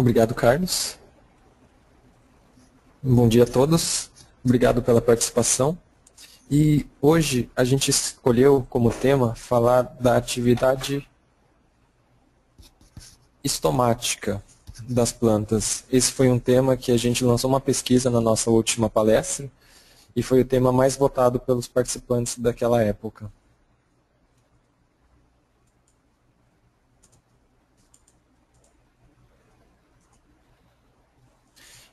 Obrigado, Carlos. Bom dia a todos. Obrigado pela participação. E hoje a gente escolheu como tema falar da atividade estomática das plantas. Esse foi um tema que a gente lançou uma pesquisa na nossa última palestra e foi o tema mais votado pelos participantes daquela época.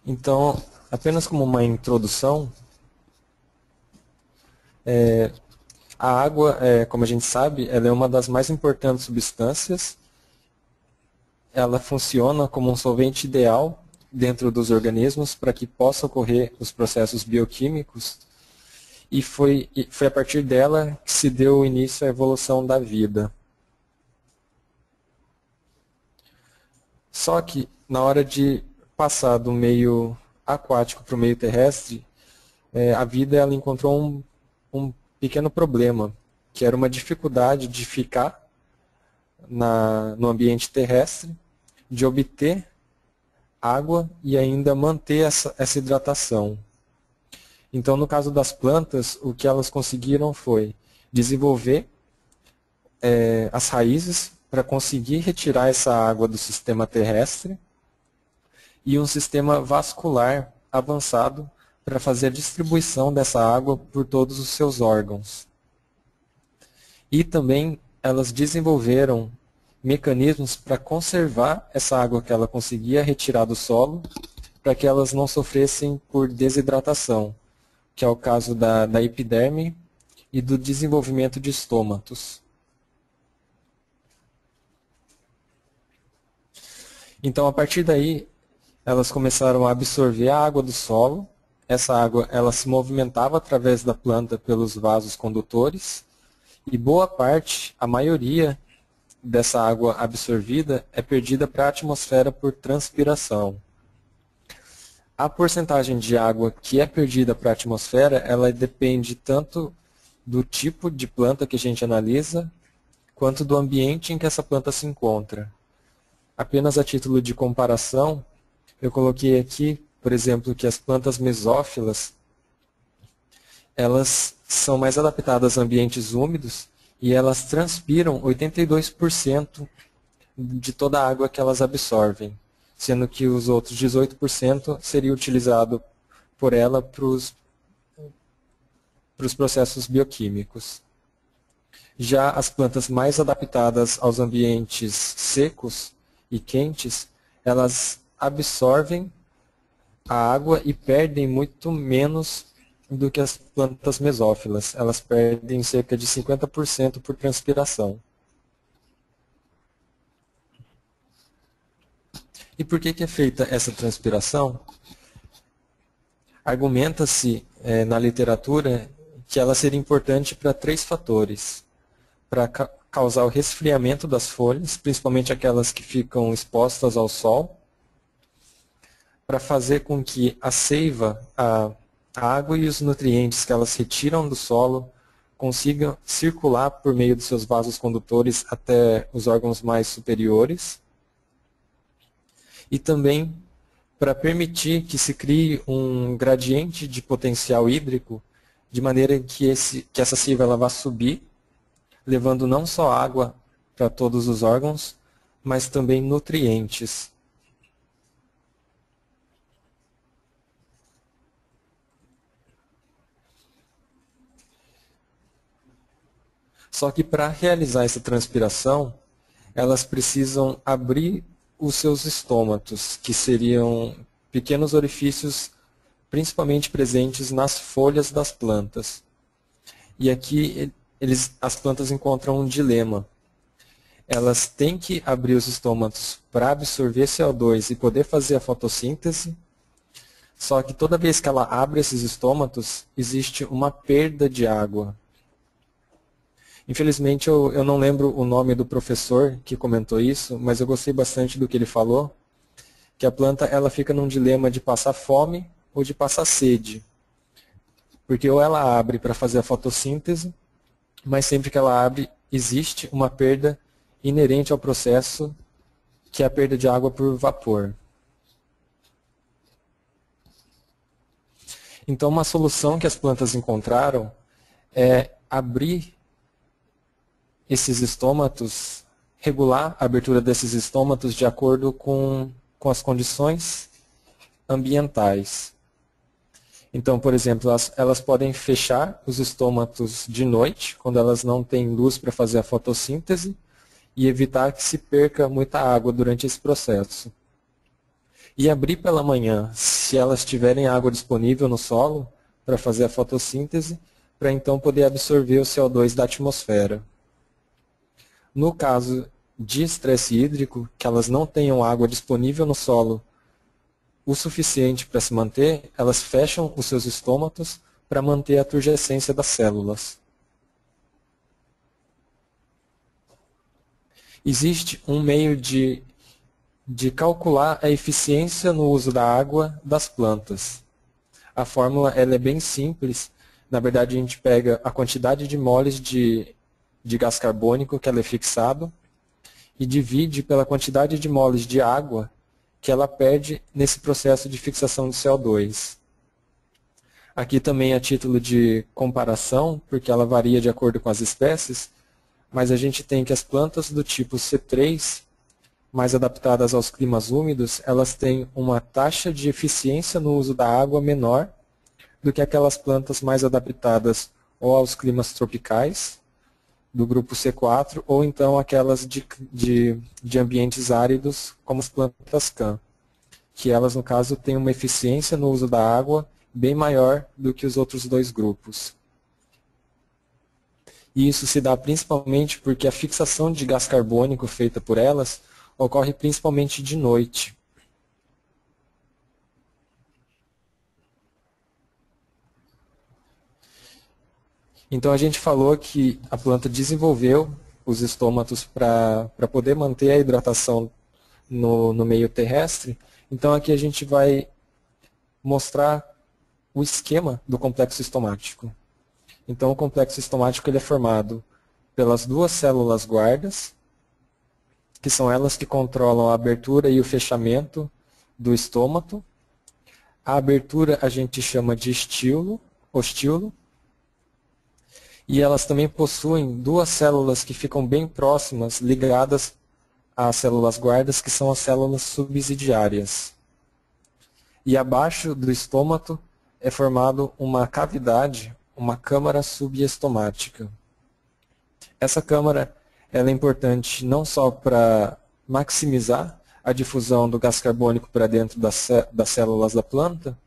Então, apenas como uma introdução, a água, como a gente sabe, ela é uma das mais importantes substâncias. Ela funciona como um solvente ideal dentro dos organismos para que possam ocorrer os processos bioquímicos e foi a partir dela que se deu início à evolução da vida. Só que na hora de passar do meio aquático para o meio terrestre, a vida ela encontrou um pequeno problema, que era uma dificuldade de ficar no ambiente terrestre, de obter água e ainda manter essa hidratação. Então, no caso das plantas, o que elas conseguiram foi desenvolver as raízes para conseguir retirar essa água do sistema terrestre e um sistema vascular avançado para fazer a distribuição dessa água por todos os seus órgãos. E também elas desenvolveram mecanismos para conservar essa água que ela conseguia retirar do solo, para que elas não sofressem por desidratação, que é o caso da epiderme e do desenvolvimento de estômatos. Então, a partir daí, elas começaram a absorver a água do solo. Essa água ela se movimentava através da planta pelos vasos condutores, e boa parte, a maioria dessa água absorvida é perdida para a atmosfera por transpiração. A porcentagem de água que é perdida para a atmosfera, ela depende tanto do tipo de planta que a gente analisa, quanto do ambiente em que essa planta se encontra. Apenas a título de comparação, eu coloquei aqui, por exemplo, que as plantas mesófilas, elas são mais adaptadas a ambientes úmidos e elas transpiram 82% de toda a água que elas absorvem, sendo que os outros 18% seria utilizado por ela para os processos bioquímicos. Já as plantas mais adaptadas aos ambientes secos e quentes, elas absorvem a água e perdem muito menos do que as plantas mesófilas. Elas perdem cerca de 50% por transpiração. E por que é feita essa transpiração? Argumenta-se na literatura que ela seria importante para 3 fatores. Para causar o resfriamento das folhas, principalmente aquelas que ficam expostas ao sol, para fazer com que a seiva, a água e os nutrientes que elas retiram do solo consigam circular por meio dos seus vasos condutores até os órgãos mais superiores, e também para permitir que se crie um gradiente de potencial hídrico, de maneira que essa seiva ela vá subir, levando não só água para todos os órgãos, mas também nutrientes. Só que para realizar essa transpiração, elas precisam abrir os seus estômatos, que seriam pequenos orifícios principalmente presentes nas folhas das plantas. E aqui as plantas encontram um dilema. Elas têm que abrir os estômatos para absorver CO2 e poder fazer a fotossíntese, só que toda vez que ela abre esses estômatos, existe uma perda de água. Infelizmente, eu não lembro o nome do professor que comentou isso, mas eu gostei bastante do que ele falou, que a planta ela fica num dilema de passar fome ou de passar sede. Porque ou ela abre para fazer a fotossíntese, mas sempre que ela abre, existe uma perda inerente ao processo, que é a perda de água por vapor. Então, uma solução que as plantas encontraram é abrir esses estômatos, regular a abertura desses estômatos de acordo com as condições ambientais. Então, por exemplo, elas podem fechar os estômatos de noite, quando elas não têm luz para fazer a fotossíntese, e evitar que se perca muita água durante esse processo. E abrir pela manhã, se elas tiverem água disponível no solo para fazer a fotossíntese, para então poder absorver o CO2 da atmosfera. No caso de estresse hídrico, que elas não tenham água disponível no solo o suficiente para se manter, elas fecham os seus estômatos para manter a turgescência das células. Existe um meio de calcular a eficiência no uso da água das plantas. A fórmula ela é bem simples. Na verdade, a gente pega a quantidade de moles de gás carbônico que ela é fixado e divide pela quantidade de moles de água que ela perde nesse processo de fixação de CO2. Aqui também a título de comparação, porque ela varia de acordo com as espécies, mas a gente tem que as plantas do tipo C3, mais adaptadas aos climas úmidos, elas têm uma taxa de eficiência no uso da água menor do que aquelas plantas mais adaptadas ou aos climas tropicais, do grupo C4, ou então aquelas de ambientes áridos, como as plantas CAN, que elas, no caso, têm uma eficiência no uso da água bem maior do que os outros dois grupos. E isso se dá principalmente porque a fixação de gás carbônico feita por elas ocorre principalmente de noite. Então a gente falou que a planta desenvolveu os estômatos para poder manter a hidratação no meio terrestre. Então aqui a gente vai mostrar o esquema do complexo estomático. Então o complexo estomático ele é formado pelas duas células guardas, que são elas que controlam a abertura e o fechamento do estômato. A abertura a gente chama de ostíolo, e elas também possuem duas células que ficam bem próximas, ligadas às células guardas, que são as células subsidiárias. E abaixo do estômato é formado uma cavidade, uma câmara subestomática. Essa câmara ela é importante não só para maximizar a difusão do gás carbônico para dentro das células da planta,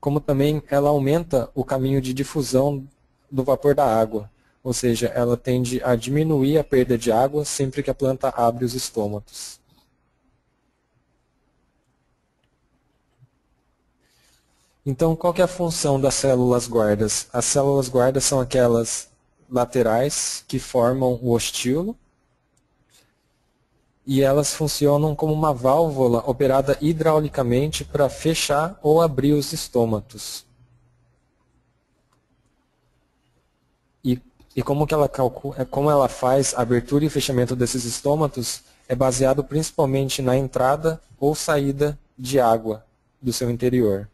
como também ela aumenta o caminho de difusão do vapor da água, ou seja, ela tende a diminuir a perda de água sempre que a planta abre os estômatos. Então, qual que é a função das células guardas? As células guardas são aquelas laterais que formam o ostíolo, e elas funcionam como uma válvula operada hidraulicamente para fechar ou abrir os estômatos. E como ela faz a abertura e fechamento desses estômatos é baseado principalmente na entrada ou saída de água do seu interior.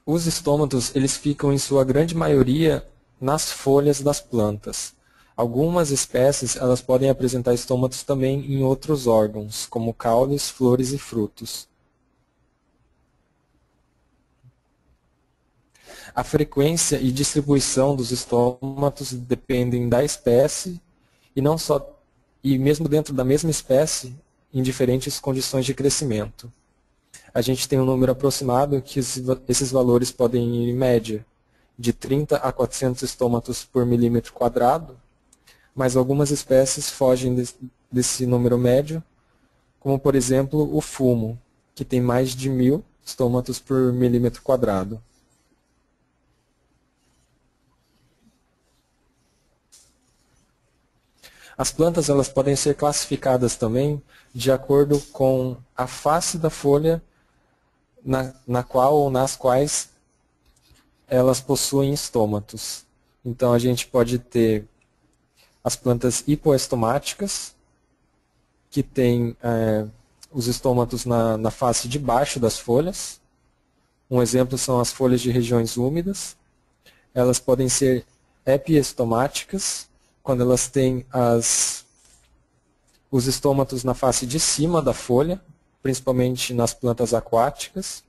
Os estômatos eles ficam em sua grande maioria nas folhas das plantas. Algumas espécies elas podem apresentar estômatos também em outros órgãos, como caules, flores e frutos. A frequência e distribuição dos estômatos dependem da espécie e mesmo dentro da mesma espécie, em diferentes condições de crescimento. A gente tem um número aproximado que esses valores podem ir em média de 30 a 400 estômatos por milímetro quadrado, mas algumas espécies fogem desse número médio, como por exemplo o fumo, que tem mais de 1000 estômatos por milímetro quadrado. As plantas elas podem ser classificadas também de acordo com a face da folha na qual ou nas quais elas possuem estômatos. Então a gente pode ter as plantas hipoestomáticas, que têm os estômatos na face de baixo das folhas. Um exemplo são as folhas de regiões úmidas. Elas podem ser epiestomáticas, quando elas têm os estômatos na face de cima da folha, principalmente nas plantas aquáticas.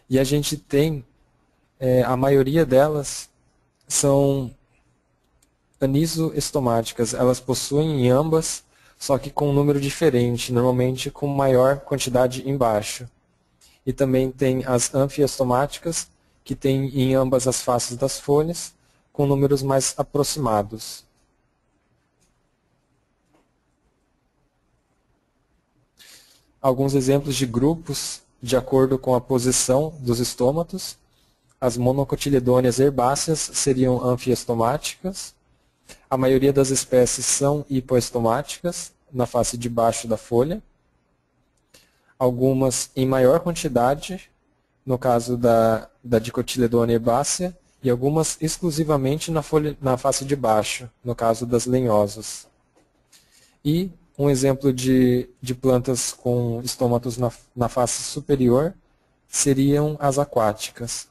E a gente tem, a maioria delas são anisoestomáticas. Elas possuem em ambas, só que com um número diferente, normalmente com maior quantidade embaixo. E também tem as anfiestomáticas, que tem em ambas as faces das folhas, com números mais aproximados. Alguns exemplos de grupos de acordo com a posição dos estômatos. As monocotiledôneas herbáceas seriam anfiestomáticas. A maioria das espécies são hipoestomáticas, na face de baixo da folha. Algumas em maior quantidade, no caso da dicotiledônea herbácea, e algumas exclusivamente na face de baixo, no caso das lenhosas. E um exemplo de plantas com estômatos na face superior seriam as aquáticas.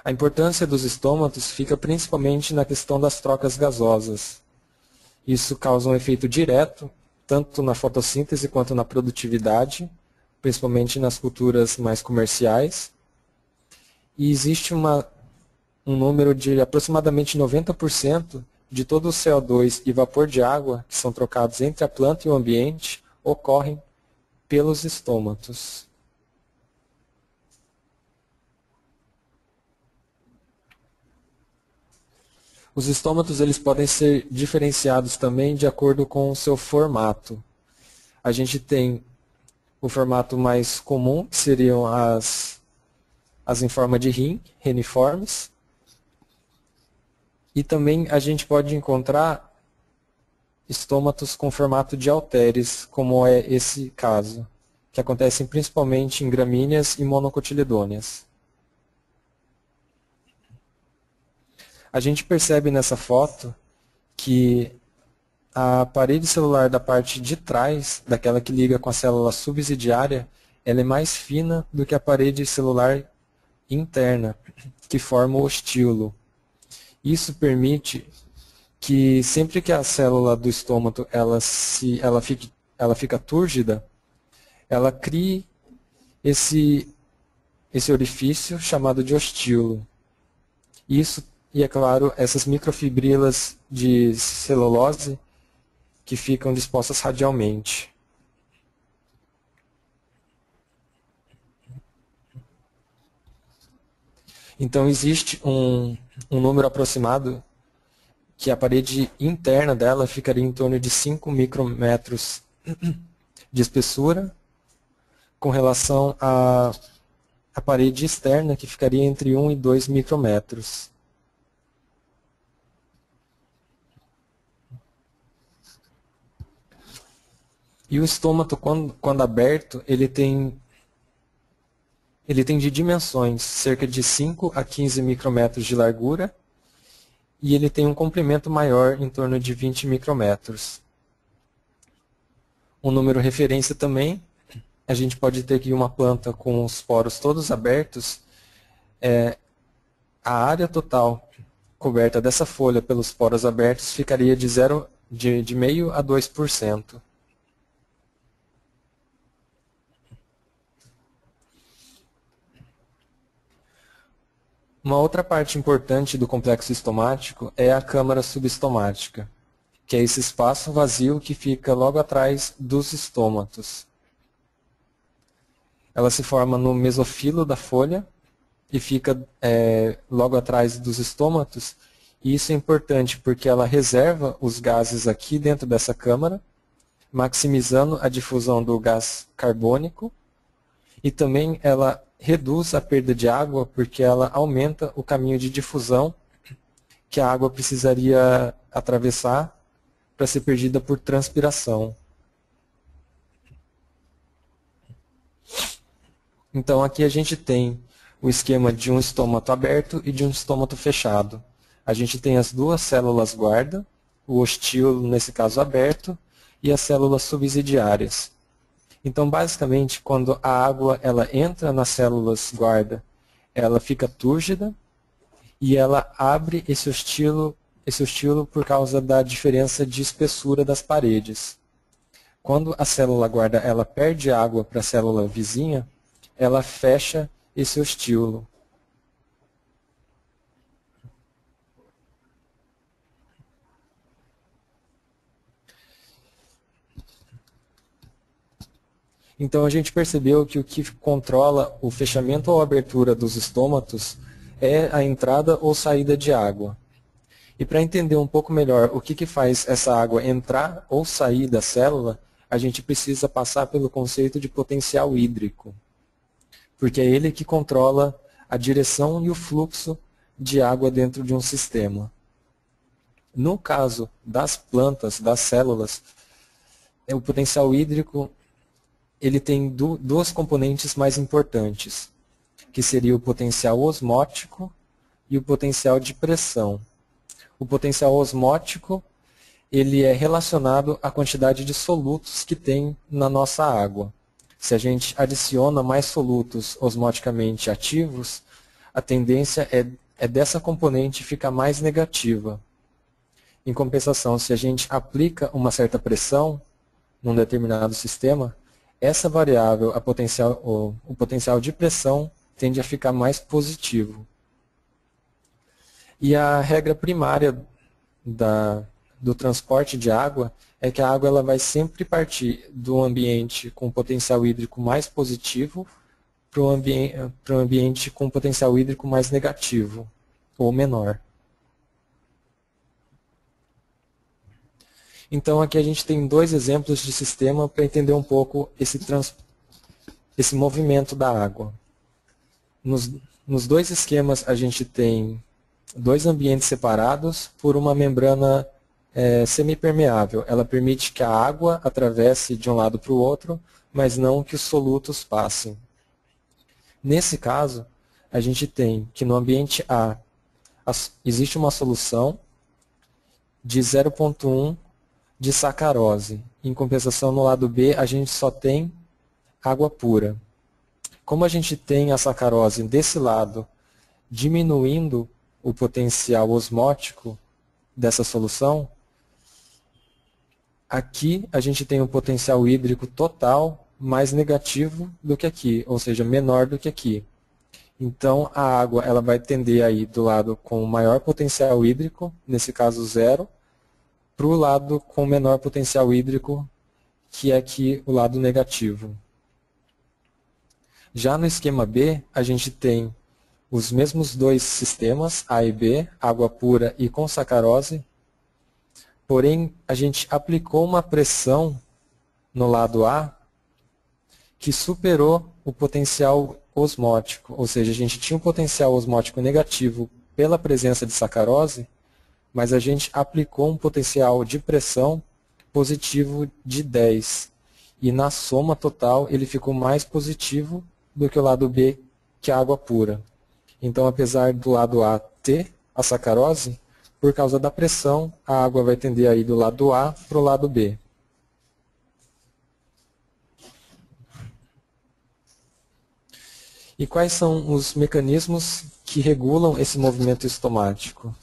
A importância dos estômatos fica principalmente na questão das trocas gasosas. Isso causa um efeito direto, tanto na fotossíntese quanto na produtividade, principalmente nas culturas mais comerciais. E existe um número de aproximadamente 90% de todo o CO2 e vapor de água que são trocados entre a planta e o ambiente ocorrem pelos estômatos. Os estômatos eles podem ser diferenciados também de acordo com o seu formato. A gente tem o formato mais comum, que seriam as em forma de rim, reniformes. E também a gente pode encontrar estômatos com formato de halteres, como é esse caso, que acontecem principalmente em gramíneas e monocotiledôneas. A gente percebe nessa foto que a parede celular da parte de trás, daquela que liga com a célula subsidiária, ela é mais fina do que a parede celular interna, que forma o ostíolo. Isso permite que sempre que a célula do estômago ela fica túrgida, ela crie esse orifício chamado de ostíolo. Isso, e é claro, essas microfibrilas de celulose que ficam dispostas radialmente. Então existe um número aproximado que a parede interna dela ficaria em torno de 5 micrômetros de espessura, com relação à parede externa, que ficaria entre 1 e 2 micrômetros. E o estômato, quando aberto, ele tem de dimensões, cerca de 5 a 15 micrômetros de largura, e ele tem um comprimento maior, em torno de 20 micrômetros. Um número referência também, a gente pode ter aqui uma planta com os poros todos abertos, a área total coberta dessa folha pelos poros abertos ficaria de 0,5 a 2%. Uma outra parte importante do complexo estomático é a câmara subestomática, que é esse espaço vazio que fica logo atrás dos estômatos. Ela se forma no mesofilo da folha e fica logo atrás dos estômatos. E isso é importante porque ela reserva os gases aqui dentro dessa câmara, maximizando a difusão do gás carbônico, e também ela reduz a perda de água porque ela aumenta o caminho de difusão que a água precisaria atravessar para ser perdida por transpiração. Então aqui a gente tem o esquema de um estômato aberto e de um estômato fechado. A gente tem as duas células guarda, o ostíolo, nesse caso, aberto, e as células subsidiárias. Então, basicamente, quando a água ela entra nas células guarda, ela fica túrgida e ela abre esse ostíolo por causa da diferença de espessura das paredes. Quando a célula guarda ela perde água para a célula vizinha, ela fecha esse ostíolo. Então a gente percebeu que o que controla o fechamento ou abertura dos estômatos é a entrada ou saída de água. E para entender um pouco melhor o que faz essa água entrar ou sair da célula, a gente precisa passar pelo conceito de potencial hídrico, porque é ele que controla a direção e o fluxo de água dentro de um sistema. No caso das plantas, das células, o potencial hídrico ele tem duas componentes mais importantes, que seria o potencial osmótico e o potencial de pressão. O potencial osmótico ele é relacionado à quantidade de solutos que tem na nossa água. Se a gente adiciona mais solutos osmoticamente ativos, a tendência é dessa componente ficar mais negativa. Em compensação, se a gente aplica uma certa pressão num determinado sistema, essa variável, o potencial de pressão, tende a ficar mais positivo. E a regra primária do transporte de água é que a água ela vai sempre partir do ambiente com potencial hídrico mais positivo para o ambiente com potencial hídrico mais negativo ou menor. Então aqui a gente tem dois exemplos de sistema para entender um pouco esse movimento da água. Nos dois esquemas a gente tem dois ambientes separados por uma membrana semipermeável. Ela permite que a água atravesse de um lado para o outro, mas não que os solutos passem. Nesse caso, a gente tem que no ambiente A existe uma solução de 0,1 de sacarose. Em compensação, no lado B, a gente só tem água pura. Como a gente tem a sacarose desse lado, diminuindo o potencial osmótico dessa solução, aqui a gente tem um potencial hídrico total mais negativo do que aqui, ou seja, menor do que aqui. Então, a água ela vai tender aí do lado com maior potencial hídrico, nesse caso zero, para o lado com menor potencial hídrico, que é aqui o lado negativo. Já no esquema B, a gente tem os mesmos dois sistemas, A e B, água pura e com sacarose, porém a gente aplicou uma pressão no lado A que superou o potencial osmótico, ou seja, a gente tinha um potencial osmótico negativo pela presença de sacarose, mas a gente aplicou um potencial de pressão positivo de 10. E na soma total ele ficou mais positivo do que o lado B, que é a água pura. Então, apesar do lado A ter a sacarose, por causa da pressão, a água vai tender a ir do lado A para o lado B. E quais são os mecanismos que regulam esse movimento estomático?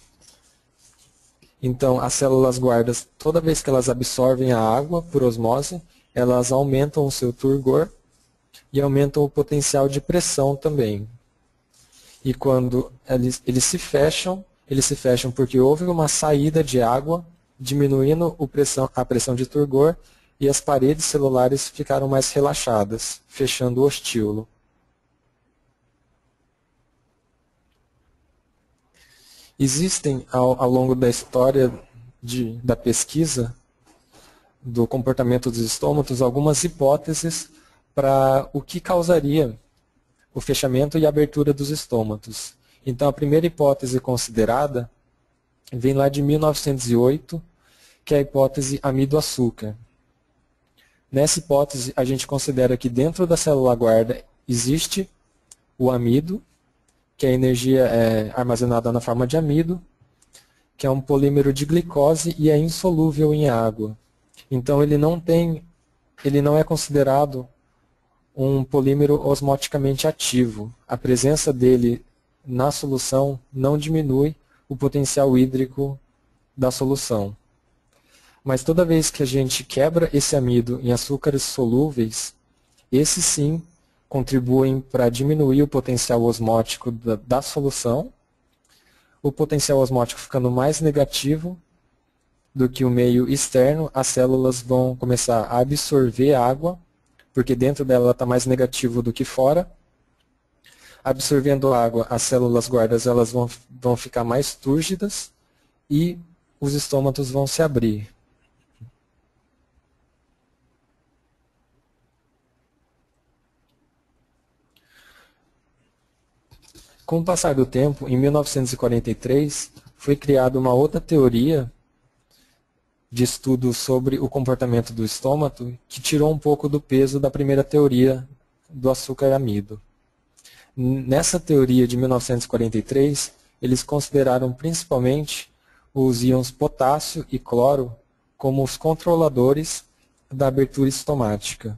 Então, as células guardas, toda vez que elas absorvem a água por osmose, elas aumentam o seu turgor e aumentam o potencial de pressão também. E quando eles se fecham porque houve uma saída de água, diminuindo a pressão de turgor, e as paredes celulares ficaram mais relaxadas, fechando o ostíolo. Existem, ao longo da história da pesquisa do comportamento dos estômatos, algumas hipóteses para o que causaria o fechamento e abertura dos estômatos. Então, a primeira hipótese considerada vem lá de 1908, que é a hipótese amido-açúcar. Nessa hipótese, a gente considera que dentro da célula guarda existe o amido, que a energia é armazenada na forma de amido, que é um polímero de glicose e é insolúvel em água. Então ele não é considerado um polímero osmoticamente ativo. A presença dele na solução não diminui o potencial hídrico da solução. Mas toda vez que a gente quebra esse amido em açúcares solúveis, esses sim contribuem para diminuir o potencial osmótico da solução, o potencial osmótico ficando mais negativo do que o meio externo, as células vão começar a absorver água, porque dentro dela está mais negativo do que fora. Absorvendo água, as células guardas elas vão ficar mais túrgidas e os estômatos vão se abrir. Com o passar do tempo, em 1943, foi criada uma outra teoria de estudo sobre o comportamento do estômato que tirou um pouco do peso da primeira teoria do açúcar amido. Nessa teoria de 1943, eles consideraram principalmente os íons potássio e cloro como os controladores da abertura estomática.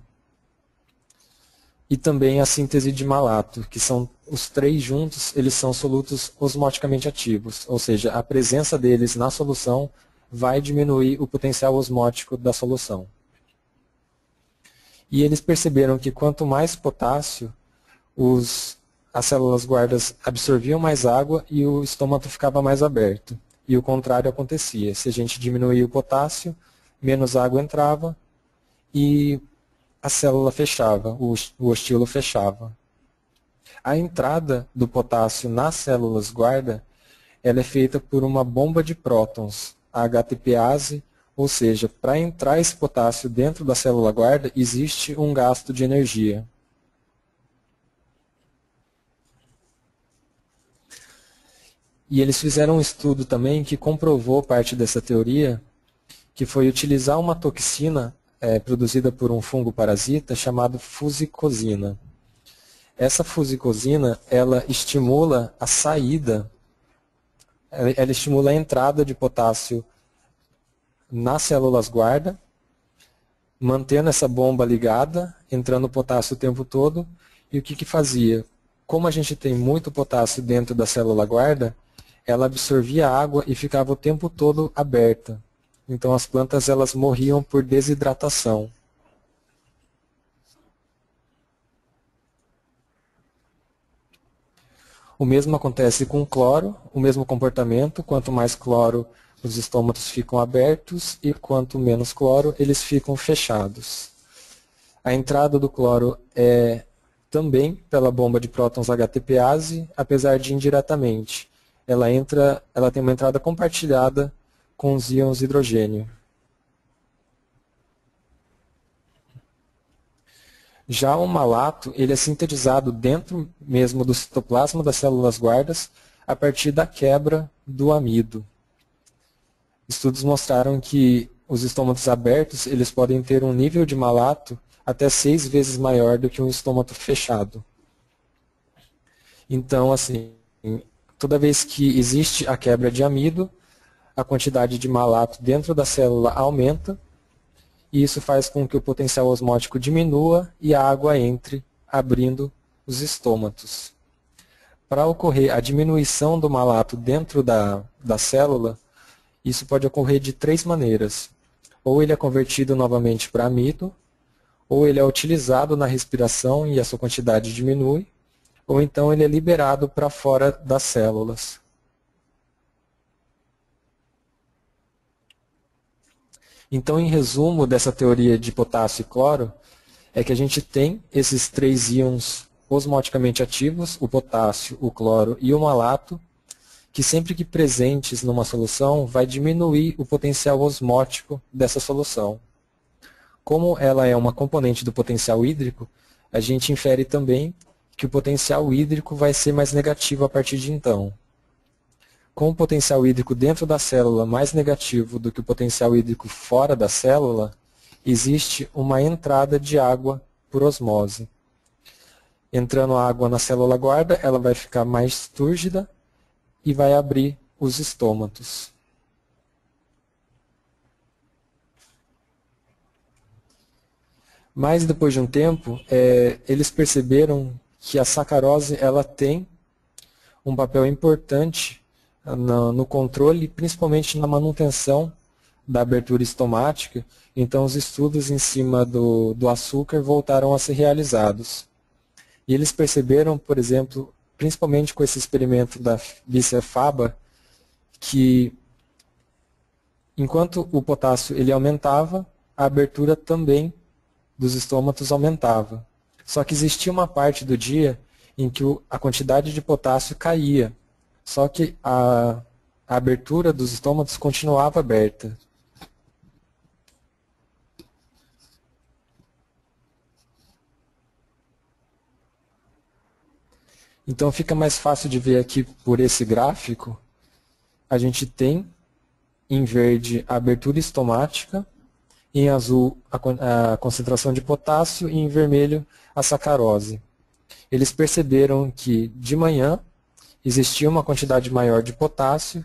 E também a síntese de malato, que são os três juntos, eles são solutos osmoticamente ativos, ou seja, a presença deles na solução vai diminuir o potencial osmótico da solução. E eles perceberam que quanto mais potássio, as células guardas absorviam mais água e o estômago ficava mais aberto. E o contrário acontecia. Se a gente diminuía o potássio, menos água entrava e a célula fechava, o ostilo fechava. A entrada do potássio nas células guarda ela é feita por uma bomba de prótons, a HTPase, ou seja, para entrar esse potássio dentro da célula guarda, existe um gasto de energia. E eles fizeram um estudo também que comprovou parte dessa teoria, que foi utilizar uma toxina produzida por um fungo parasita chamado fusicosina. Essa fusicosina, ela estimula a saída, ela estimula a entrada de potássio nas células guarda, mantendo essa bomba ligada, entrando potássio o tempo todo. E o que fazia? Como a gente tem muito potássio dentro da célula guarda, ela absorvia água e ficava o tempo todo aberta. Então as plantas elas morriam por desidratação. O mesmo acontece com o cloro, o mesmo comportamento, quanto mais cloro os estômatos ficam abertos e quanto menos cloro eles ficam fechados. A entrada do cloro é também pela bomba de prótons HTPase, apesar de indiretamente. Ela tem uma entrada compartilhada com os íons hidrogênio. Já o malato, ele é sintetizado dentro mesmo do citoplasma das células guardas a partir da quebra do amido. Estudos mostraram que os estômatos abertos eles podem ter um nível de malato até 6 vezes maior do que um estômato fechado. Então, assim, toda vez que existe a quebra de amido, a quantidade de malato dentro da célula aumenta, e isso faz com que o potencial osmótico diminua e a água entre, abrindo os estômatos. Para ocorrer a diminuição do malato dentro da célula, isso pode ocorrer de 3 maneiras. Ou ele é convertido novamente para amido, ou ele é utilizado na respiração e a sua quantidade diminui, ou então ele é liberado para fora das células. Então, em resumo dessa teoria de potássio e cloro, é que a gente tem esses 3 íons osmoticamente ativos, o potássio, o cloro e o malato, que sempre que presentes numa solução, vai diminuir o potencial osmótico dessa solução. Como ela é uma componente do potencial hídrico, a gente infere também que o potencial hídrico vai ser mais negativo a partir de então. Com o potencial hídrico dentro da célula mais negativo do que o potencial hídrico fora da célula, existe uma entrada de água por osmose. Entrando água na célula guarda, ela vai ficar mais túrgida e vai abrir os estômatos. Mas depois de um tempo, eles perceberam que a sacarose ela tem um papel importante no controle, principalmente na manutenção da abertura estomática. Então, os estudos em cima do açúcar voltaram a ser realizados. E eles perceberam, por exemplo, principalmente com esse experimento da bicefaba, que enquanto o potássio ele aumentava, a abertura também dos estômatos aumentava. Só que existia uma parte do dia em que a quantidade de potássio caía. Só que a abertura dos estômatos continuava aberta. Então fica mais fácil de ver aqui por esse gráfico. A gente tem em verde a abertura estomática, em azul a concentração de potássio e em vermelho a sacarose. Eles perceberam que de manhã existia uma quantidade maior de potássio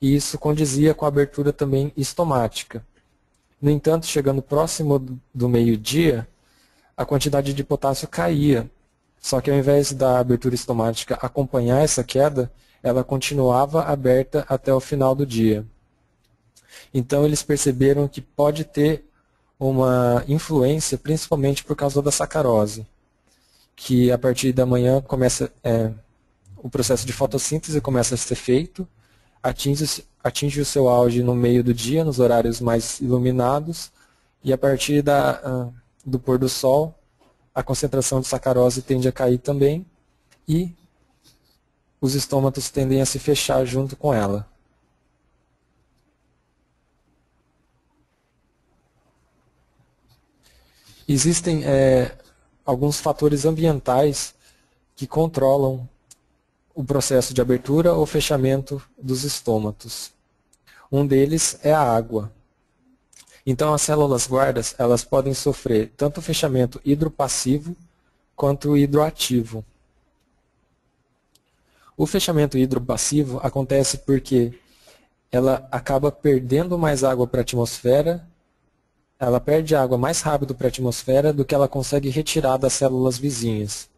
e isso condizia com a abertura também estomática. No entanto, chegando próximo do meio-dia, a quantidade de potássio caía. Só que ao invés da abertura estomática acompanhar essa queda, ela continuava aberta até o final do dia. Então eles perceberam que pode ter uma influência, principalmente por causa da sacarose, que a partir da manhã começa o processo de fotossíntese começa a ser feito, atinge o seu auge no meio do dia, nos horários mais iluminados, e a partir do pôr do sol, a concentração de sacarose tende a cair também, e os estômatos tendem a se fechar junto com ela. Existem alguns fatores ambientais que controlam o processo de abertura ou fechamento dos estômatos. Um deles é a água. Então, as células guardas elas podem sofrer tanto o fechamento hidropassivo quanto o hidroativo. O fechamento hidropassivo acontece porque ela acaba perdendo mais água para a atmosfera, ela perde água mais rápido para a atmosfera do que ela consegue retirar das células vizinhas.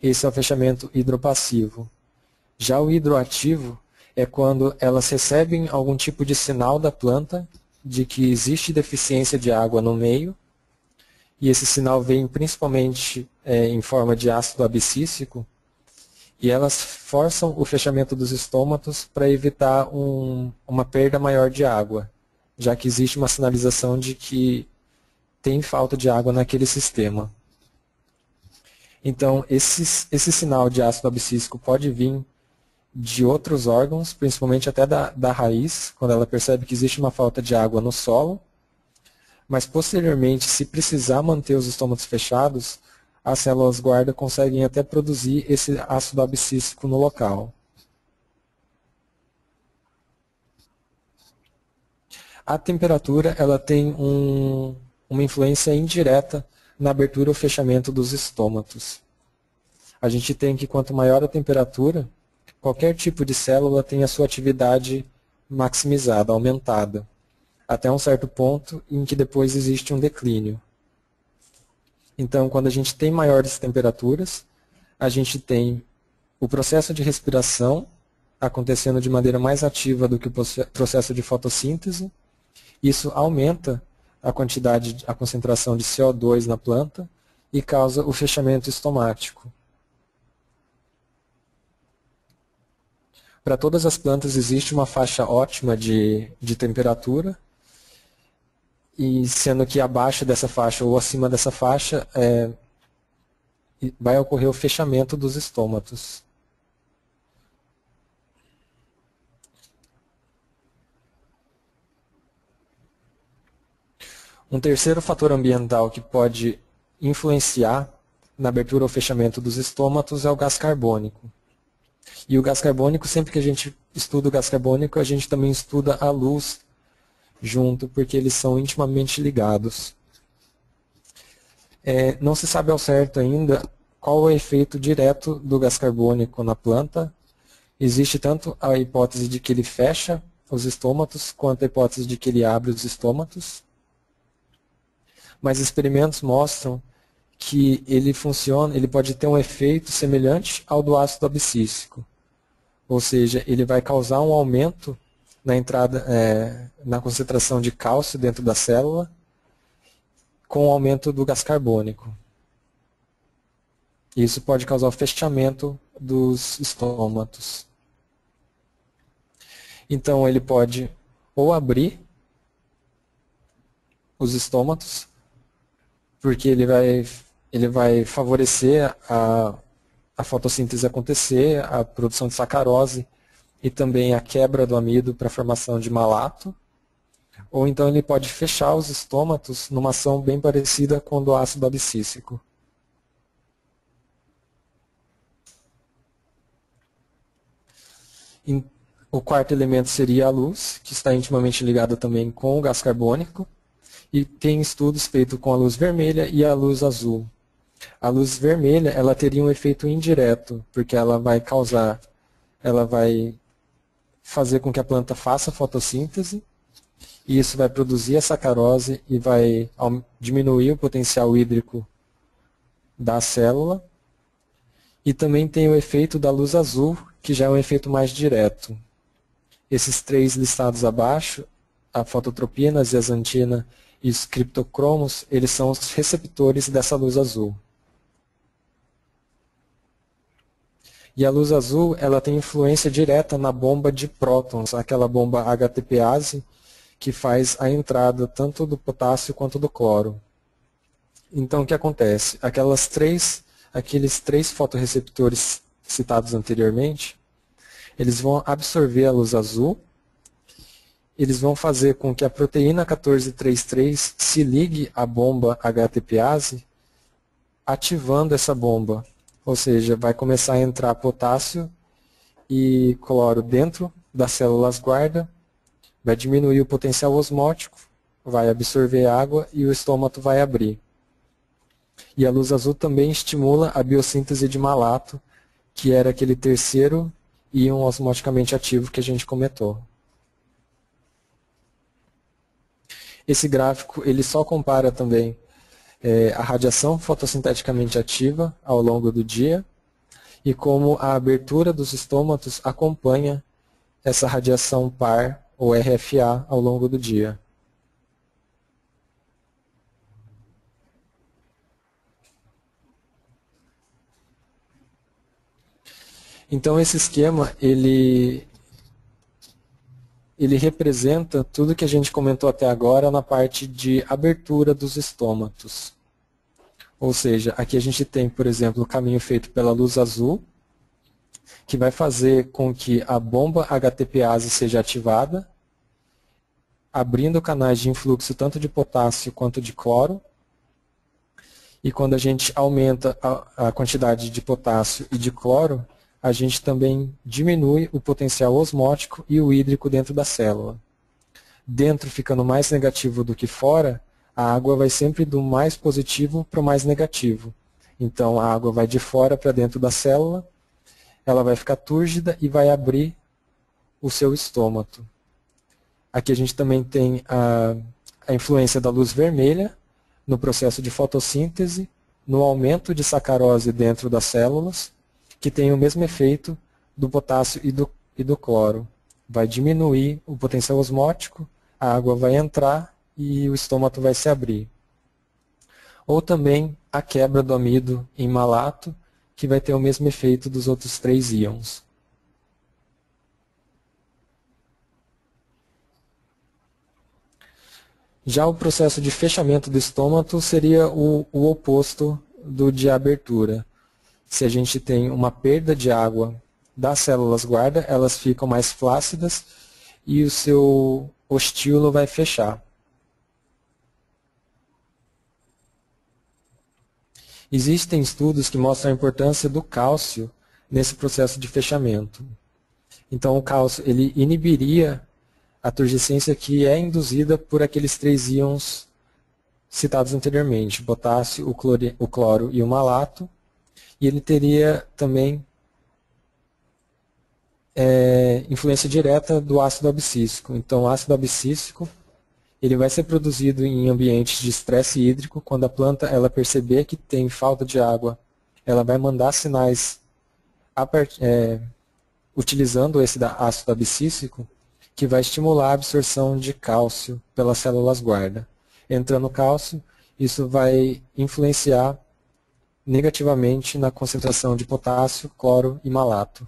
Esse é o fechamento hidropassivo. Já o hidroativo é quando elas recebem algum tipo de sinal da planta de que existe deficiência de água no meio, e esse sinal vem principalmente em forma de ácido abscíssico, e elas forçam o fechamento dos estômatos para evitar uma perda maior de água, já que existe uma sinalização de que tem falta de água naquele sistema. Então, esse sinal de ácido abscíssico pode vir de outros órgãos, principalmente até da raiz, quando ela percebe que existe uma falta de água no solo, mas posteriormente, se precisar manter os estômatos fechados, as células guarda conseguem até produzir esse ácido abscíssico no local. A temperatura ela tem uma influência indireta na abertura ou fechamento dos estômatos. A gente tem que quanto maior a temperatura, qualquer tipo de célula tem a sua atividade maximizada, aumentada, até um certo ponto em que depois existe um declínio. Então, quando a gente tem maiores temperaturas, a gente tem o processo de respiração acontecendo de maneira mais ativa do que o processo de fotossíntese. Isso aumenta a concentração de CO2 na planta e causa o fechamento estomático. Para todas as plantas existe uma faixa ótima de temperatura, e sendo que abaixo dessa faixa ou acima dessa faixa vai ocorrer o fechamento dos estômatos. Um terceiro fator ambiental que pode influenciar na abertura ou fechamento dos estômatos é o gás carbônico. E o gás carbônico, sempre que a gente estuda o gás carbônico, a gente também estuda a luz junto, porque eles são intimamente ligados. Não se sabe ao certo ainda qual é o efeito direto do gás carbônico na planta. Existe tanto a hipótese de que ele fecha os estômatos, quanto a hipótese de que ele abre os estômatos. mas experimentos mostram que ele funciona, ele pode ter um efeito semelhante ao do ácido abscíssico. Ou seja, ele vai causar um aumento na entrada, na concentração de cálcio dentro da célula, com o aumento do gás carbônico. Isso pode causar o fechamento dos estômatos. Então, ele pode ou abrir os estômatos, porque ele vai favorecer a fotossíntese acontecer, a produção de sacarose e também a quebra do amido para a formação de malato. Ou então ele pode fechar os estômatos numa ação bem parecida com a do ácido abscíssico. O quarto elemento seria a luz, que está intimamente ligada também com o gás carbônico. E tem estudos feitos com a luz vermelha e a luz azul. A luz vermelha ela teria um efeito indireto, porque ela vai fazer com que a planta faça fotossíntese, e isso vai produzir a sacarose e vai diminuir o potencial hídrico da célula. E também tem o efeito da luz azul, que já é um efeito mais direto. Esses três listados abaixo, a fototropina, a zeaxantina e os criptocromos, eles são os receptores dessa luz azul. E a luz azul ela tem influência direta na bomba de prótons, aquela bomba HTPase, que faz a entrada tanto do potássio quanto do cloro. Então o que acontece? Aqueles três fotorreceptores citados anteriormente, eles vão absorver a luz azul, eles vão fazer com que a proteína 1433 se ligue à bomba HTPase, ativando essa bomba. Ou seja, vai começar a entrar potássio e cloro dentro das células guarda, vai diminuir o potencial osmótico, vai absorver água e o estômato vai abrir. E a luz azul também estimula a biossíntese de malato, que era aquele terceiro íon osmoticamente ativo que a gente comentou. Esse gráfico ele só compara também a radiação fotossinteticamente ativa ao longo do dia e como a abertura dos estômatos acompanha essa radiação par, ou RFA, ao longo do dia. Então esse esquema, ele representa tudo que a gente comentou até agora na parte de abertura dos estômatos. Ou seja, aqui a gente tem, por exemplo, o caminho feito pela luz azul, que vai fazer com que a bomba HTPase seja ativada, abrindo canais de influxo tanto de potássio quanto de cloro. E quando a gente aumenta a quantidade de potássio e de cloro, a gente também diminui o potencial osmótico e o hídrico dentro da célula. Dentro ficando mais negativo do que fora, a água vai sempre do mais positivo para o mais negativo. Então a água vai de fora para dentro da célula, ela vai ficar túrgida e vai abrir o seu estômato. Aqui a gente também tem a influência da luz vermelha no processo de fotossíntese, no aumento de sacarose dentro das células, que tem o mesmo efeito do potássio e do cloro. Vai diminuir o potencial osmótico, a água vai entrar e o estômato vai se abrir. Ou também a quebra do amido em malato, que vai ter o mesmo efeito dos outros três íons. Já o processo de fechamento do estômato seria o oposto do de abertura. Se a gente tem uma perda de água das células guarda, elas ficam mais flácidas e o seu ostíolo vai fechar. Existem estudos que mostram a importância do cálcio nesse processo de fechamento. Então o cálcio ele inibiria a turgescência que é induzida por aqueles três íons citados anteriormente, o potássio, o cloro e o malato, e ele teria também influência direta do ácido abscíssico. Então o ácido abscíssico Ele vai ser produzido em ambientes de estresse hídrico. Quando a planta ela perceber que tem falta de água, ela vai mandar sinais utilizando esse ácido abscísico, que vai estimular a absorção de cálcio pelas células guarda. Entrando cálcio, isso vai influenciar negativamente na concentração de potássio, cloro e malato.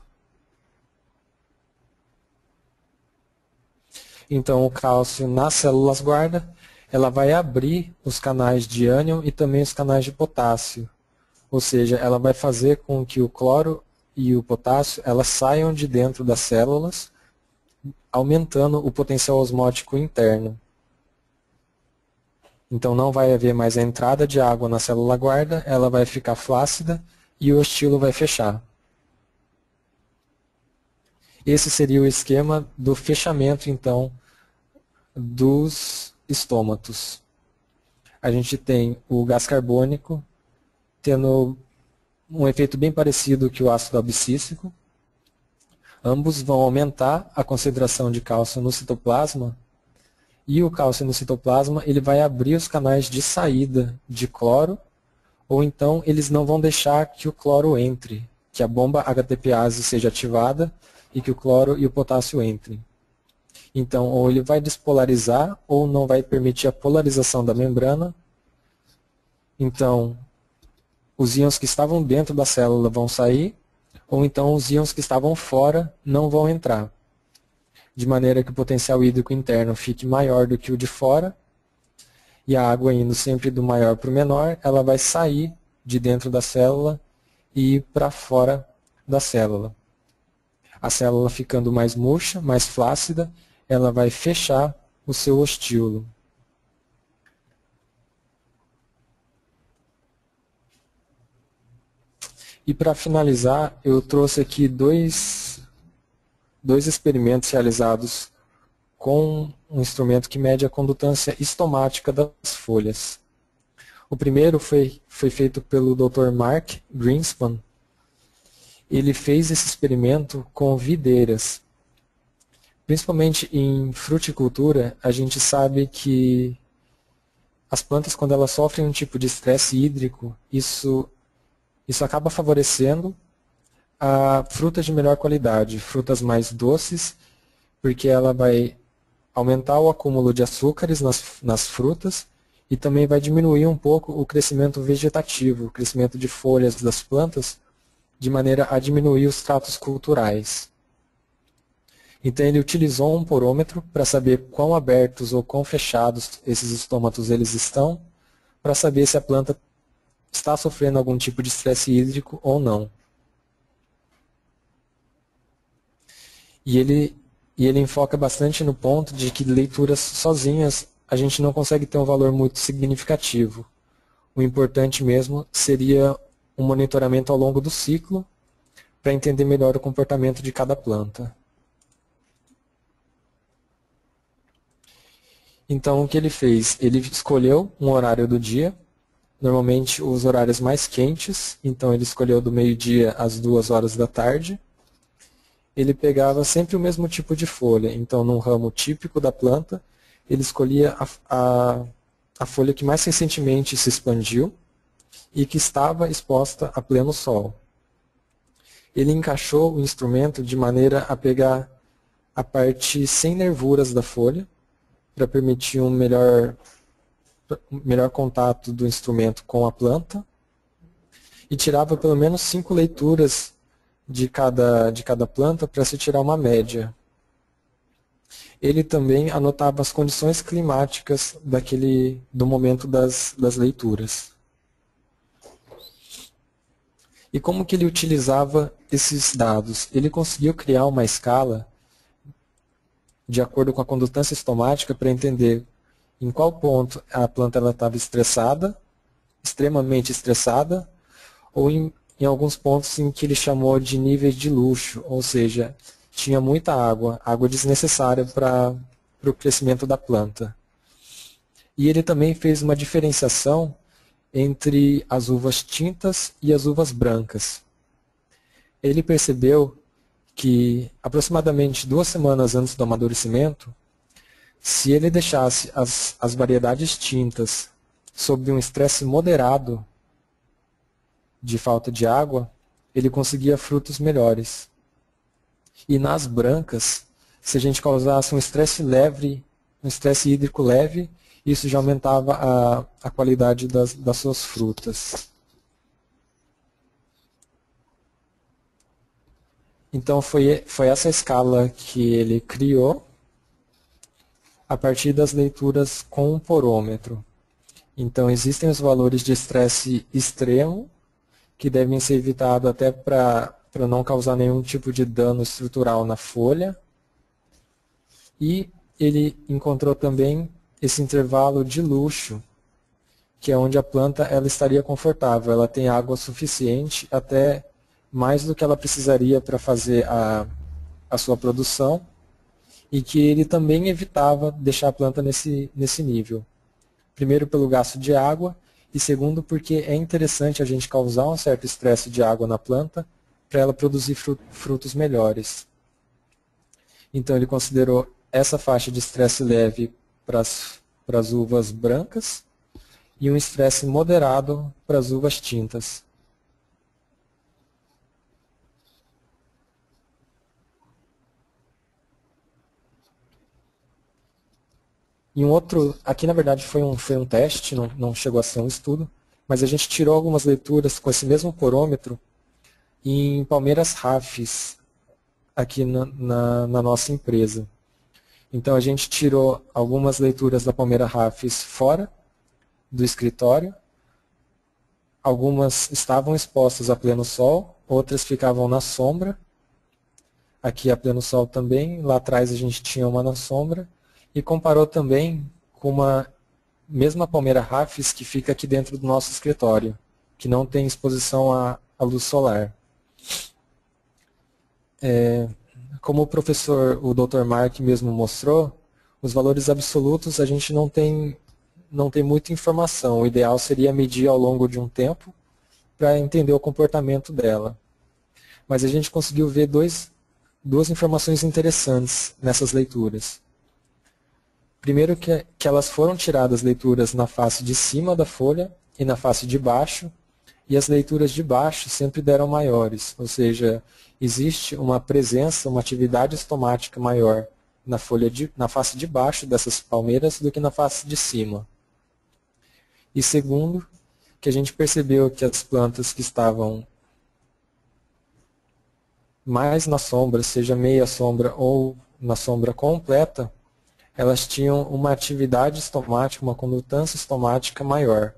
Então, o cálcio nas células guarda, ela vai abrir os canais de ânion e também os canais de potássio. Ou seja, ela vai fazer com que o cloro e o potássio elas saiam de dentro das células, aumentando o potencial osmótico interno. Então não vai haver mais a entrada de água na célula guarda, ela vai ficar flácida e o estilo vai fechar. Esse seria o esquema do fechamento, então, dos estômatos. A gente tem o gás carbônico tendo um efeito bem parecido que o ácido abscísico. Ambos vão aumentar a concentração de cálcio no citoplasma, e o cálcio no citoplasma ele vai abrir os canais de saída de cloro, ou então eles não vão deixar que o cloro entre, que a bomba HTPase seja ativada e que o cloro e o potássio entrem. Então, ou ele vai despolarizar, ou não vai permitir a polarização da membrana. Então, os íons que estavam dentro da célula vão sair, ou então os íons que estavam fora não vão entrar. De maneira que o potencial hídrico interno fique maior do que o de fora, e a água indo sempre do maior para o menor, ela vai sair de dentro da célula e ir para fora da célula. A célula ficando mais murcha, mais flácida, ela vai fechar o seu ostíolo. E para finalizar, eu trouxe aqui dois experimentos realizados com um instrumento que mede a condutância estomática das folhas. O primeiro foi feito pelo Dr. Mark Greenspan. Ele fez esse experimento com videiras. Principalmente em fruticultura, a gente sabe que as plantas, quando elas sofrem um tipo de estresse hídrico, isso acaba favorecendo a frutas de melhor qualidade, frutas mais doces, porque ela vai aumentar o acúmulo de açúcares nas frutas e também vai diminuir um pouco o crescimento vegetativo, o crescimento de folhas das plantas, de maneira a diminuir os tratos culturais. Então ele utilizou um porômetro para saber quão abertos ou quão fechados esses estômatos eles estão, para saber se a planta está sofrendo algum tipo de estresse hídrico ou não. E ele enfoca bastante no ponto de que leituras sozinhas a gente não consegue ter um valor muito significativo. O importante mesmo seria um monitoramento ao longo do ciclo para entender melhor o comportamento de cada planta. Então o que ele fez? Ele escolheu um horário do dia, normalmente os horários mais quentes, então ele escolheu do meio-dia às 2 horas da tarde. Ele pegava sempre o mesmo tipo de folha, então num ramo típico da planta, ele escolhia a folha que mais recentemente se expandiu e que estava exposta a pleno sol. Ele encaixou o instrumento de maneira a pegar a parte sem nervuras da folha, para permitir um melhor contato do instrumento com a planta, e tirava pelo menos 5 leituras de cada planta para se tirar uma média. Ele também anotava as condições climáticas do momento das leituras. E como que ele utilizava esses dados? Ele conseguiu criar uma escala de acordo com a condutância estomática para entender em qual ponto a planta estava estressada, extremamente estressada, ou em alguns pontos em que ele chamou de níveis de luxo, ou seja, tinha muita água desnecessária para o crescimento da planta. E ele também fez uma diferenciação entre as uvas tintas e as uvas brancas. Ele percebeu que aproximadamente 2 semanas antes do amadurecimento, Se ele deixasse as variedades tintas sob um estresse moderado de falta de água, ele conseguia frutos melhores. E nas brancas, se a gente causasse um estresse leve, um estresse hídrico leve, isso já aumentava a qualidade das suas frutas. Então foi essa escala que ele criou a partir das leituras com um porômetro. Então existem os valores de estresse extremo, que devem ser evitados até para não causar nenhum tipo de dano estrutural na folha. E ele encontrou também esse intervalo de luxo, que é onde a planta ela estaria confortável. Ela tem água suficiente, até mais do que ela precisaria para fazer a sua produção, e que ele também evitava deixar a planta nesse nível. Primeiro pelo gasto de água, e segundo porque é interessante a gente causar um certo estresse de água na planta para ela produzir frutos melhores. Então ele considerou essa faixa de estresse leve para as uvas brancas e um estresse moderado para as uvas tintas. E um outro, aqui na verdade foi um teste, não chegou a ser um estudo, mas a gente tirou algumas leituras com esse mesmo porômetro em palmeiras Rafis, aqui na nossa empresa. Então a gente tirou algumas leituras da palmeira Rafis fora do escritório, algumas estavam expostas a pleno sol, outras ficavam na sombra, aqui a pleno sol também, lá atrás a gente tinha uma na sombra, e comparou também com uma mesma palmeira Rafis que fica aqui dentro do nosso escritório, que não tem exposição à luz solar. Como o professor, o Dr. Mark mesmo mostrou, os valores absolutos a gente não tem muita informação. O ideal seria medir ao longo de um tempo para entender o comportamento dela. Mas a gente conseguiu ver duas informações interessantes nessas leituras. Primeiro que elas foram tiradas leituras na face de cima da folha e na face de baixo, e as leituras de baixo sempre deram maiores, ou seja, existe uma presença, uma atividade estomática maior na face de baixo dessas palmeiras do que na face de cima. E segundo, que a gente percebeu que as plantas que estavam mais na sombra, seja meia sombra ou na sombra completa, elas tinham uma atividade estomática, uma condutância estomática maior.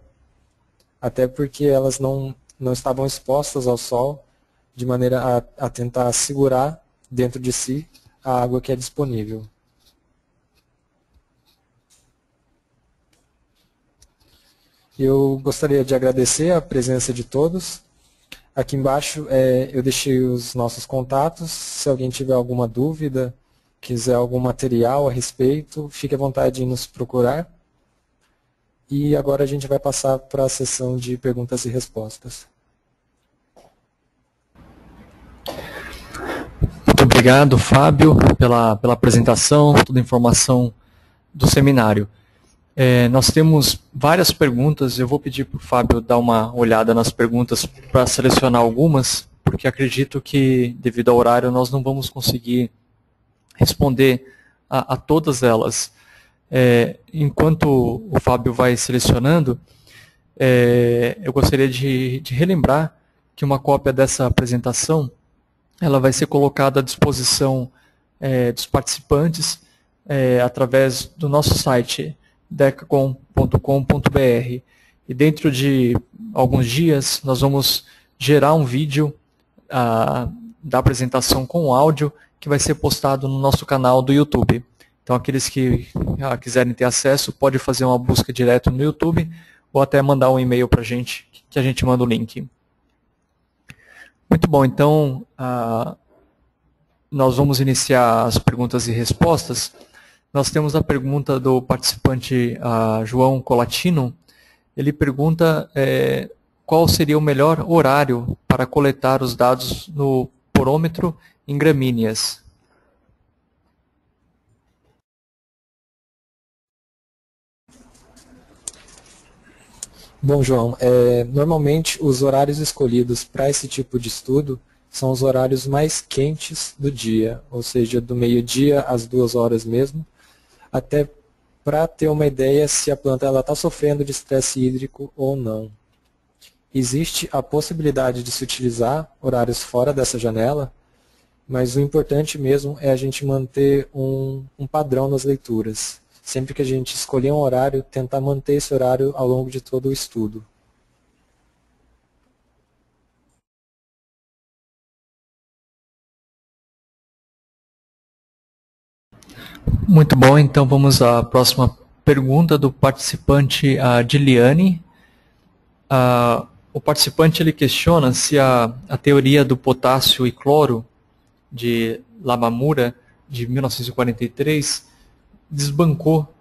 Até porque elas não estavam expostas ao sol de maneira a tentar segurar dentro de si a água que é disponível. Eu gostaria de agradecer a presença de todos. Aqui embaixo eu deixei os nossos contatos. Se alguém tiver alguma dúvida, quiser algum material a respeito, fique à vontade de nos procurar. E agora a gente vai passar para a sessão de perguntas e respostas. Muito obrigado, Fábio, pela apresentação, toda a informação do seminário. Nós temos várias perguntas, eu vou pedir para o Fábio dar uma olhada nas perguntas para selecionar algumas, porque acredito que, devido ao horário, nós não vamos conseguir responder a todas elas. Enquanto o Fábio vai selecionando, eu gostaria de relembrar que uma cópia dessa apresentação ela vai ser colocada à disposição dos participantes através do nosso site decacom.com.br. E dentro de alguns dias nós vamos gerar um vídeo da apresentação com áudio que vai ser postado no nosso canal do YouTube. Então aqueles que quiserem ter acesso podem fazer uma busca direto no YouTube ou até mandar um e-mail para a gente, que a gente manda o link. Muito bom, então nós vamos iniciar as perguntas e respostas. Nós temos a pergunta do participante João Colatino. Ele pergunta qual seria o melhor horário para coletar os dados no porômetro em gramíneas. Bom, João, normalmente os horários escolhidos para esse tipo de estudo são os horários mais quentes do dia, ou seja, do meio-dia às 2 horas mesmo, até para ter uma ideia se a planta está sofrendo de estresse hídrico ou não. Existe a possibilidade de se utilizar horários fora dessa janela, mas o importante mesmo é a gente manter um padrão nas leituras. Sempre que a gente escolher um horário, tentar manter esse horário ao longo de todo o estudo. Muito bom, então vamos à próxima pergunta do participante, a Diliane. O participante ele questiona se a teoria do potássio e cloro de Lamamura, de 1943, desbancou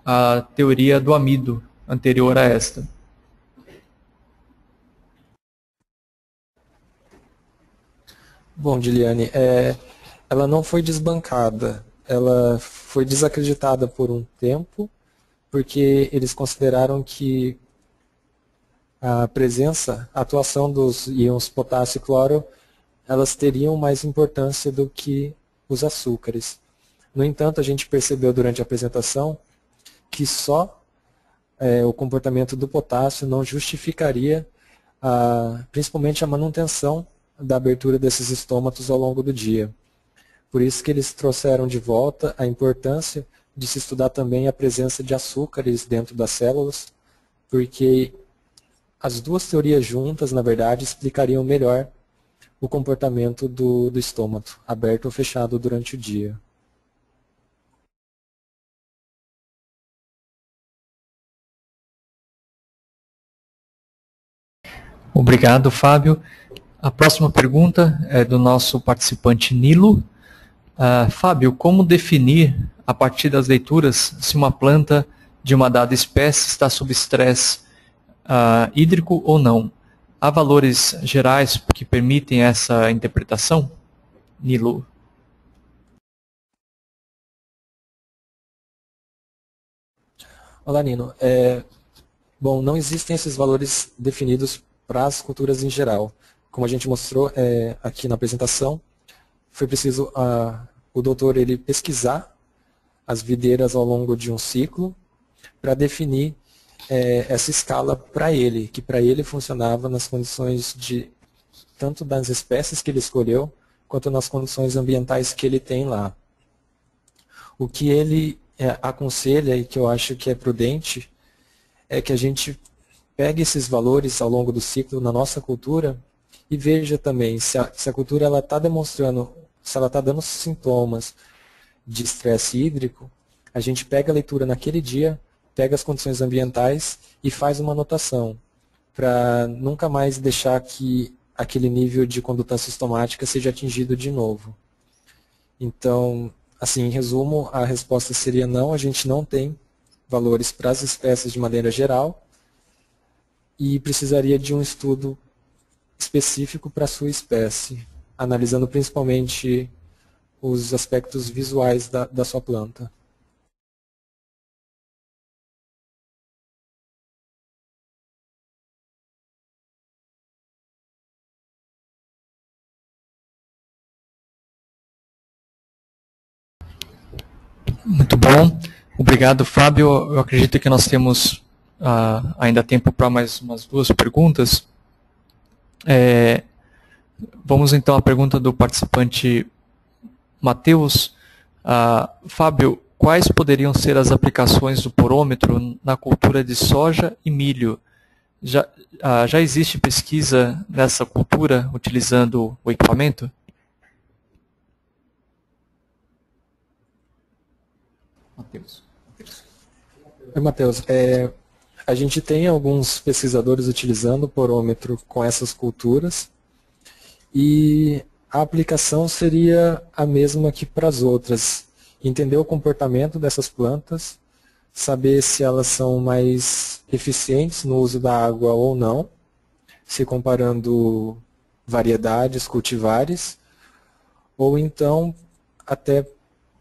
a teoria do amido anterior a esta. Bom, Diliane, ela não foi desbancada, ela foi desacreditada por um tempo, porque eles consideraram que a atuação dos íons potássio e cloro, elas teriam mais importância do que os açúcares. No entanto, a gente percebeu durante a apresentação que só o comportamento do potássio não justificaria principalmente a manutenção da abertura desses estômatos ao longo do dia. Por isso que eles trouxeram de volta a importância de se estudar também a presença de açúcares dentro das células, porque as duas teorias juntas, na verdade, explicariam melhor o comportamento do estômago, aberto ou fechado durante o dia. Obrigado, Fábio. A próxima pergunta é do nosso participante Nilo. Fábio, como definir, a partir das leituras, se uma planta de uma dada espécie está sob estresse hídrico ou não? Há valores gerais que permitem essa interpretação? Nilo. Olá, Nino. Bom, não existem esses valores definidos para as culturas em geral. Como a gente mostrou aqui na apresentação, foi preciso o doutor ele pesquisar as videiras ao longo de um ciclo para definir essa escala para ele, que para ele funcionava nas condições tanto das espécies que ele escolheu, quanto nas condições ambientais que ele tem lá. O que ele aconselha e que eu acho que é prudente é que a gente pegue esses valores ao longo do ciclo na nossa cultura e veja também se a cultura está demonstrando, se ela está dando sintomas de estresse hídrico, a gente pega a leitura naquele dia, pega as condições ambientais e faz uma anotação, para nunca mais deixar que aquele nível de condutância estomática seja atingido de novo. Então, assim, em resumo, a resposta seria não, a gente não tem valores para as espécies de maneira geral e precisaria de um estudo específico para a sua espécie, analisando principalmente os aspectos visuais da sua planta. Muito bom. Obrigado, Fábio. Eu acredito que nós temos ainda tempo para mais umas duas perguntas. Vamos então à pergunta do participante Matheus. Fábio, quais poderiam ser as aplicações do porômetro na cultura de soja e milho? Já existe pesquisa nessa cultura utilizando o equipamento? Matheus. Oi, Matheus. A gente tem alguns pesquisadores utilizando o porômetro com essas culturas e a aplicação seria a mesma que para as outras. Entender o comportamento dessas plantas, saber se elas são mais eficientes no uso da água ou não, se comparando variedades, cultivares, ou então até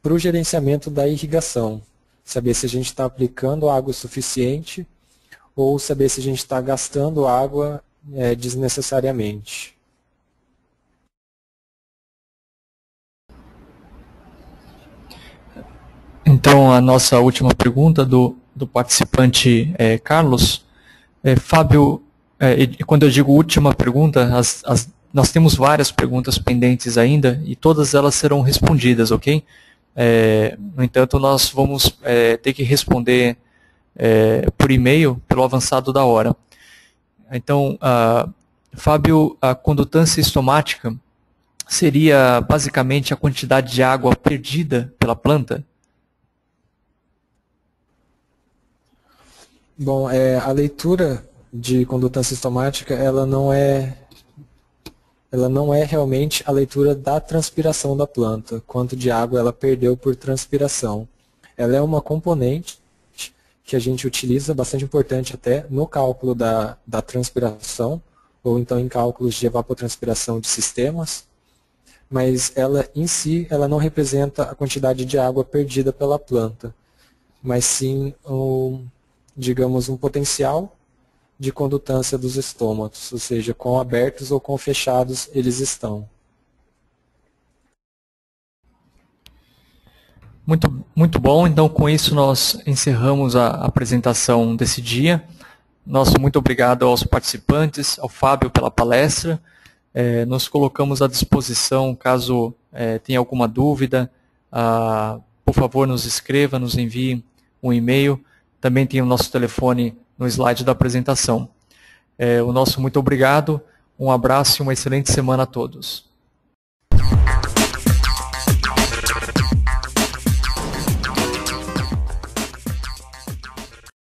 para o gerenciamento da irrigação, saber se a gente está aplicando água suficiente ou saber se a gente está gastando água desnecessariamente. Então, a nossa última pergunta do participante Carlos. Fábio, quando eu digo última pergunta, nós temos várias perguntas pendentes ainda e todas elas serão respondidas, ok? No entanto, nós vamos ter que responder por e-mail pelo avançado da hora. Então, Fábio, a condutância estomática seria basicamente a quantidade de água perdida pela planta? Bom, a leitura de condutância estomática, ela não é realmente a leitura da transpiração da planta, quanto de água ela perdeu por transpiração. Ela é uma componente que a gente utiliza, bastante importante até no cálculo da transpiração, ou então em cálculos de evapotranspiração de sistemas, mas ela em si, ela não representa a quantidade de água perdida pela planta, mas sim digamos, um potencial de condutância dos estômatos, ou seja, quão abertos ou quão fechados eles estão. Muito bom. Então, com isso, nós encerramos a apresentação desse dia. Nosso muito obrigado aos participantes, ao Fábio pela palestra. Nos colocamos à disposição caso tenha alguma dúvida. Por favor, nos escreva, nos envie um e-mail. Também tem o nosso telefone no slide da apresentação. O nosso muito obrigado, um abraço e uma excelente semana a todos.